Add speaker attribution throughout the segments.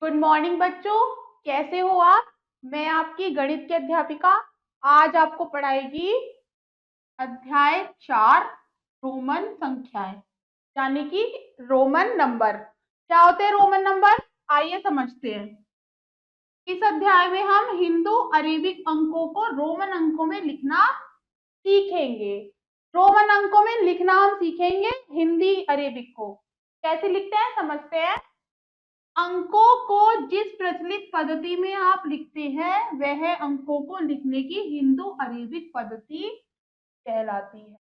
Speaker 1: Good morning बच्चों, कैसे हो आप। मैं आपकी गणित की अध्यापिका आज आपको पढ़ाएगी अध्याय 4 रोमन संख्याएं, यानी कि रोमन नंबर। क्या होते हैं रोमन नंबर, आइए समझते हैं। इस अध्याय में हम हिंदू अरेबिक अंकों को रोमन अंकों में लिखना सीखेंगे। रोमन अंकों में लिखना हम सीखेंगे हिंदी अरेबिक को। कैसे लिखते हैं समझते हैं। अंकों को जिस प्रचलित पद्धति में आप लिखते हैं वह अंकों को लिखने की हिंदू अरेबिक पद्धति कहलाती है।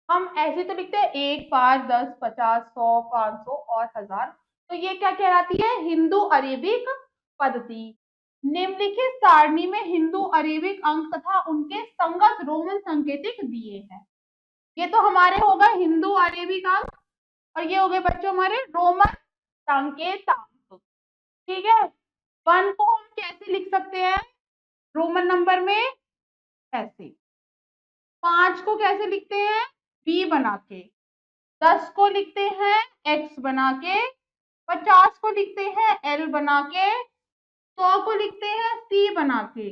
Speaker 1: हम ऐसे तो लिखते हैं 1, 5, 10, 50, 100, 500 और 1000। तो ये क्या कहलाती है, हिंदू अरेबिक पद्धति। निम्नलिखित सारणी में हिंदू अरेबिक अंक तथा उनके संगत रोमन संकेतिक दिए हैं। ये तो हमारे हो गए हिंदू अरेबिक अंक और ये हो गए बच्चों हमारे रोमन संकेतांक। ठीक है, 1 को हम कैसे लिख सकते हैं रोमन नंबर में, ऐसे। 5 को कैसे लिखते हैं, बी बना के। 10 को लिखते हैं एक्स बना के। 50 को लिखते हैं एल बना के। 100 को लिखते हैं सी बना के।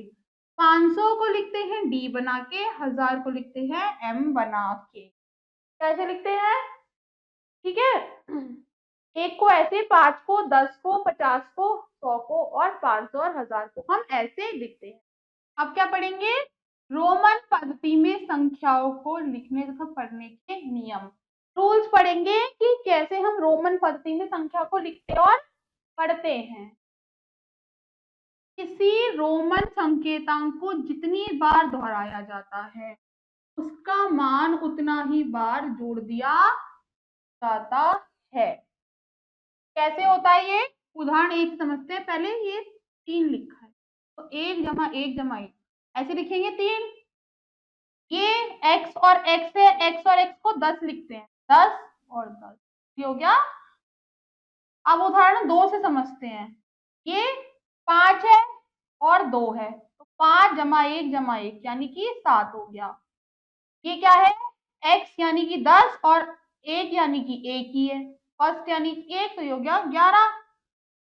Speaker 1: 500 को लिखते हैं डी बना के। 1000 को लिखते हैं एम बना के। कैसे लिखते हैं, ठीक है। एक को ऐसे, 5 को, 10 को, 50 को, 100 को और 500 और 1000 को हम ऐसे लिखते हैं। अब क्या पढ़ेंगे, रोमन पद्धति में संख्याओं को लिखने तथा पढ़ने के नियम, रूल्स पढ़ेंगे कि कैसे हम रोमन पद्धति में संख्या को लिखते और पढ़ते हैं। किसी रोमन संकेतांक को जितनी बार दोहराया जाता है उसका मान उतना ही बार जोड़ दिया जाता है। कैसे होता है ये, उदाहरण एक समझते हैं। पहले ये 3 लिखा है तो 1 जमा 1 जमा 1 ऐसे लिखेंगे 3। ये x और x है, x और x को 10 लिखते हैं, 10 और 10 ये हो गया। अब उदाहरण 2 से समझते हैं। ये 5 है और 2 है तो 5 जमा 1 जमा 1 यानी कि 7 हो गया। ये क्या है, x यानी कि 10 और 1 यानी कि 1 ही है, फर्स्ट यानी कि 1 तो ये हो गया 11।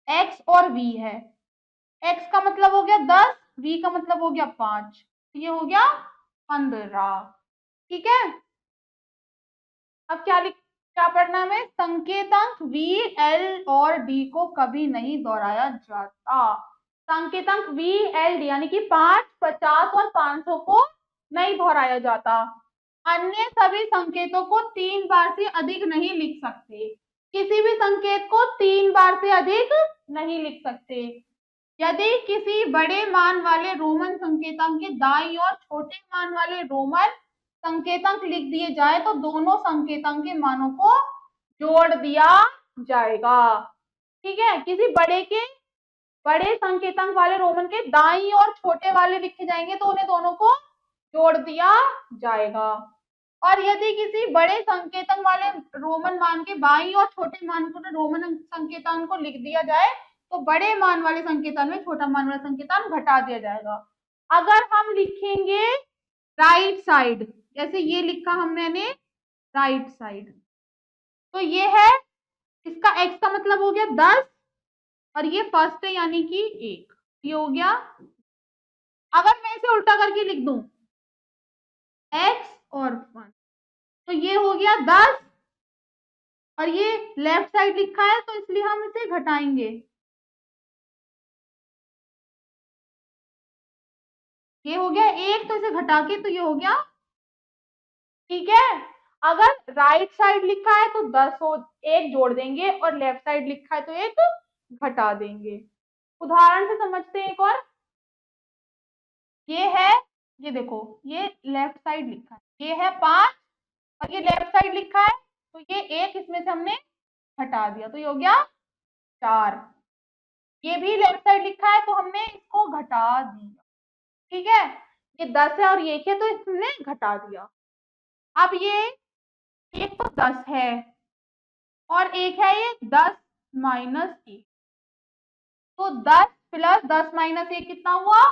Speaker 1: x और v है, x का मतलब हो गया 10, v का मतलब हो गया 5 तो ये हो गया 15। ठीक है, अब क्या पढ़ना है, संकेतांक v, l और d को कभी नहीं दोहराया जाता। संकेतांक v, l, d यानी कि 5, 50 और 500 को नहीं दोहराया जाता। अन्य सभी संकेतों को 3 बार से अधिक नहीं लिख सकते। किसी भी संकेत को 3 बार से अधिक नहीं लिख सकते। यदि किसी बड़े मान वाले रोमन संकेतांक के दाईं ओर छोटे मान वाले रोमन संकेतांक लिख दिए जाए तो दोनों संकेतांक के मानों को जोड़ दिया जाएगा। ठीक है, किसी बड़े संकेतांक वाले रोमन के दाईं और छोटे वाले लिखे जाएंगे तो उन्हें दोनों को जोड़ दिया जाएगा। और यदि किसी बड़े संकेतांक वाले रोमन मान के बाईं और छोटे मान को रोमन संकेतांक को लिख दिया जाए तो बड़े मान वाले संकेतान में छोटा मान वाला संकेतान घटा दिया जाएगा। अगर हम लिखेंगे राइट साइड, जैसे ये लिखा हमने राइट साइड, तो ये है, इसका x का मतलब हो गया 10 और ये फर्स्ट है यानी कि 1, ये हो गया। अगर मैं इसे उल्टा करके लिख दूं x और 1 तो ये हो गया 10 और ये लेफ्ट साइड लिखा है तो इसलिए हम इसे घटाएंगे। ये हो गया 1 तो इसे घटा के तो ये हो गया। ठीक है, अगर राइट साइड लिखा है तो 10 हो, 1 जोड़ देंगे और लेफ्ट साइड लिखा है तो 1 घटा देंगे। उदाहरण से समझते हैं एक और। ये है, ये देखो, ये लेफ्ट साइड लिखा है, ये है 5 और ये लेफ्ट साइड लिखा है तो ये 1 इसमें से हमने हटा दिया तो ये हो गया 4। ये भी लेफ्ट साइड लिखा है तो हमने इसको घटा दिया। ठीक है, ये 10 है और ये 1 है तो इसने घटा दिया। अब ये एक तो 10 है और एक है ये 10 माइनस 1 तो 10 प्लस 10 माइनस 1 कितना हुआ,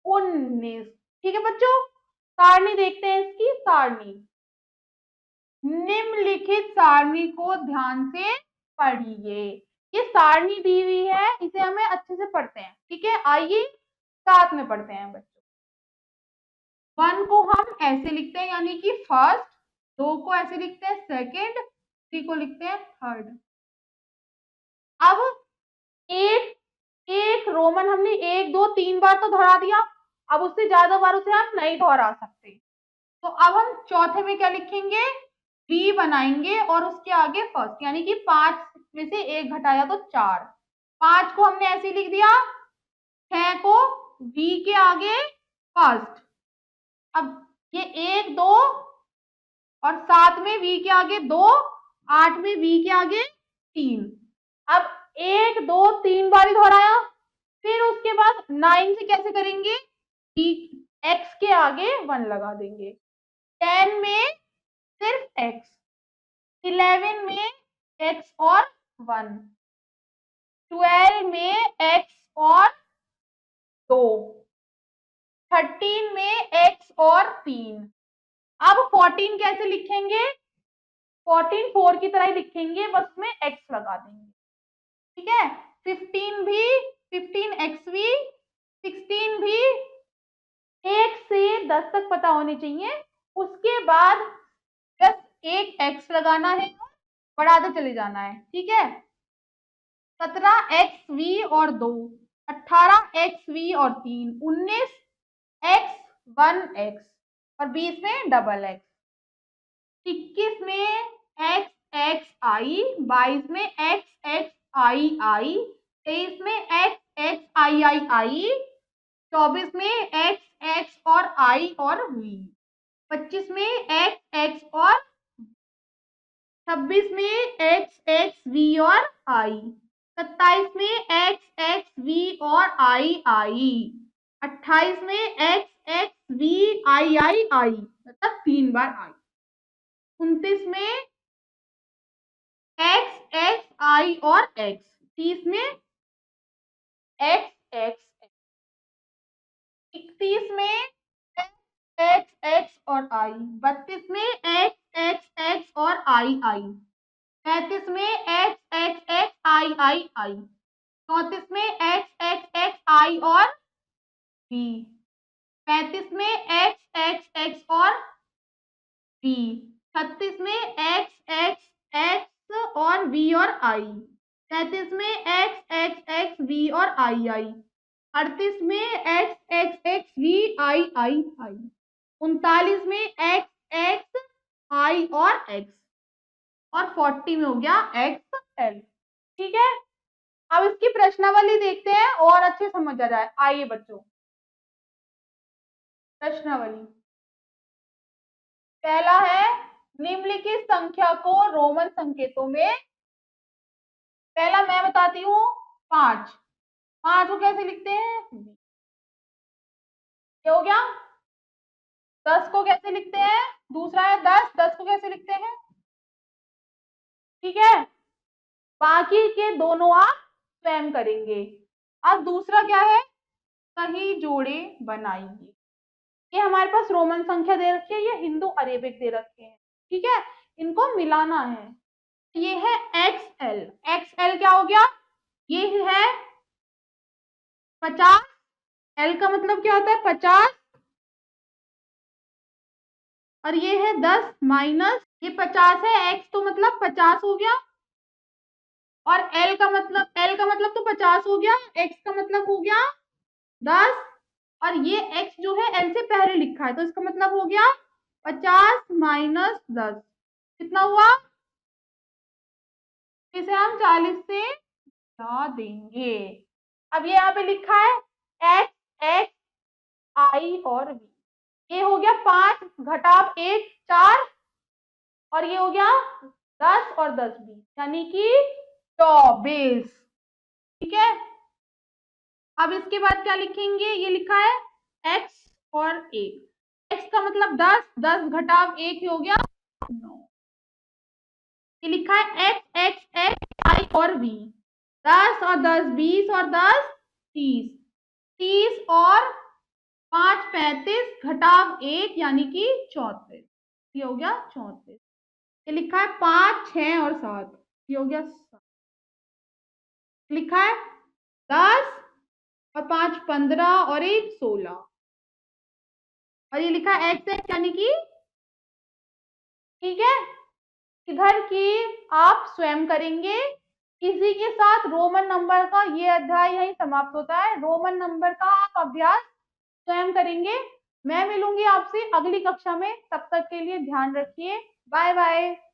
Speaker 1: 19। ठीक है बच्चों, सारणी देखते हैं इसकी सारणी। निम्नलिखित सारणी को ध्यान से पढ़िए। ये सारणी दी हुई है, इसे हमें अच्छे से पढ़ते हैं, ठीक है। आइए साथ में पढ़ते हैं बच्चों। 1 को हम ऐसे लिखते हैं यानी कि फर्स्ट, 2 को ऐसे लिखते हैं सेकंड, 3 को लिखते हैं थर्ड। अब एक एक रोमन हमने 1 2 3 बार तो दोहरा दिया, अब उससे ज्यादा बार उसे हम नहीं दोहरा सकते, तो अब हम चौथे में क्या लिखेंगे, वी बनाएंगे और उसके आगे फर्स्ट, यानी कि 5 में से 1 घटाया तो 4। 5 को हमने ऐसे लिख दिया, 6 को वी के आगे फर्स्ट, अब ये 1 2 और 7 में वी के आगे 2, 8 में वी के आगे 3। अब 1 2 3 बार ही दोहराया, फिर उसके बाद 9 से कैसे करेंगे, एक्स के आगे 1 लगा देंगे। 10 में सिर्फ एक्स, 11 में एक्स और 1, 12 में एक्स और 2, 13 में एक्स और 3। अब 14 कैसे लिखेंगे, 14 4 की तरह ही लिखेंगे, बस में एक्स लगा देंगे, ठीक है। 15 भी 15 एक्स भी, 16 भी 1 से 10 तक पता होने चाहिए, उसके बाद बस एक एक्स लगाना है, बढ़ाते चले जाना है, ठीक है। 17 एक्स वी और 2, 18 एक्स वी और 3, 19 एक्स 1 एक्स और 20 में डबल एक्स, 21 में एक्स एक्स आई, 22 में एक्स एक्स आई आई, 23 में एक्स एक्स आई आई आई, 24 में एक्स एक्स और आई और वी, 25 में एक्स एक्स और 26 में एक्स एक्स वी और आई, 27 में एक्स एक्स वी और आई आई, 28 में एक्स एक्स वी आई आई आई, मतलब 3 बार आई, 29 में एक्स एक्स आई और एक्स, 30 में एक्स एक्स, 31 में एक्स एक्स और आई, 32 में एक्स एक्स एक्स और आई आई, 35 में एक्स एक्स एक्स आई आई आई, 34 में एक्स एक्स एक्स आई और वी, 35 में एक्स एक्स एक्स और वी, 36 में एक्स एक्स एक्स और वी और आई, 33 में एक्स एक्स एक्स वी और आई आई, 38 में एक्स एक्स एक्स वी आई आई आई, 39 में एक्स एक्स आई और एक्स, और 40 में हो गया एक्स एल, ठीक है। अब इसकी प्रश्नावली देखते हैं और अच्छे समझ आ जाए। आइए बच्चों, प्रश्नावली पहला है, निम्नलिखित संख्या को रोमन संकेतों में, पहला मैं बताती हूँ 5, 5 को कैसे लिखते हैं, क्या हो गया। 10 को कैसे लिखते हैं, दूसरा है 10, 10 को कैसे लिखते हैं, ठीक है। बाकी के दोनों आप स्वयं करेंगे। अब दूसरा क्या है, सही जोड़े बनाइए। ये हमारे पास रोमन संख्या दे रखी है, ये हिंदू अरेबिक दे रखे हैं, ठीक है, इनको मिलाना है। ये है एक्सएल, एक्सएल क्या हो गया, ये है 50, एल का मतलब क्या होता है 50, और ये है 10 माइनस ये 50 है, एक्स तो मतलब 50 हो गया, और एल का मतलब तो 50 हो गया, एक्स का मतलब हो गया 10, और ये एक्स जो है एल से पहले लिखा है तो इसका मतलब हो गया 50 माइनस 10, कितना हुआ, इसे हम 40 से घटा देंगे। अब ये यहाँ पे लिखा है एक्स एक्स आई और वी, ये हो गया 5 घटाव 1 4, और ये हो गया 10 और 10 20, यानी कि 24, ठीक है। अब इसके बाद क्या लिखेंगे, ये लिखा है x और 1, x का मतलब 10, 10 घटाव 1 ही हो गया 9, ये लिखा है x x x i और v, 10 और 10 20 और 10 30, 30 और 5 35 घटाव 1 यानी कि 34, ये हो गया 34, ये लिखा है 5 6 और 7, ये हो गया 7। लिखा है 10 और 5 15 और 1 16 और ये लिखा है एक्स एक्स यानी कि, ठीक है। इधर की आप स्वयं करेंगे। इसी के साथ रोमन नंबर का ये अध्याय यहीं समाप्त होता है। रोमन नंबर का आप अभ्यास स्वयं करेंगे। मैं मिलूंगी आपसे अगली कक्षा में, तब तक के लिए ध्यान रखिए। Bye bye.